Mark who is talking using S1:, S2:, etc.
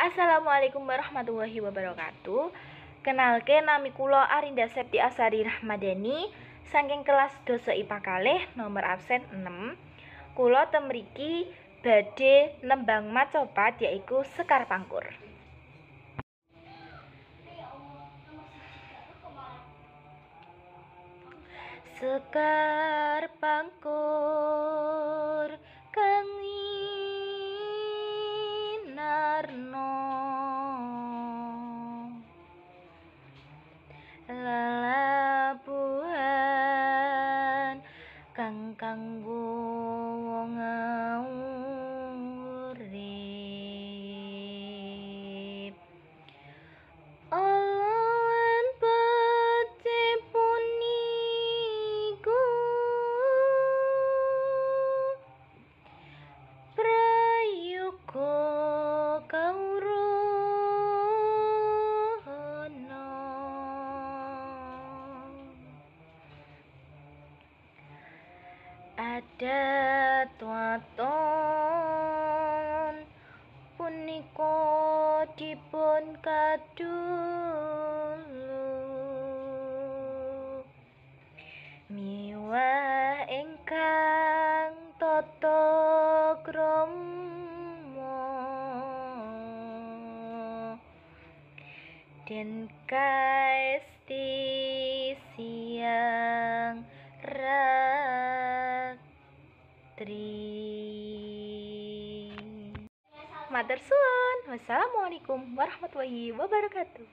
S1: Assalamualaikum warahmatullahi wabarakatuh. Kenalke nami kula Arinda Septi Asari Rahmadani saking kelas doso IPA kalih nomor absen 6. Kula temriki badhe nembang macapat yaiku Sekar Pangkur. Sekar Pangkur kang winarno lelabuhan kang kanggo wong urip lan pece puniku prayoga kawruhana adat waton punika dipun kadulu miwah ingkang tata krama den kaesti siang ratri. Matur suwun. Wassalamualaikum warahmatullahi wabarakatuh.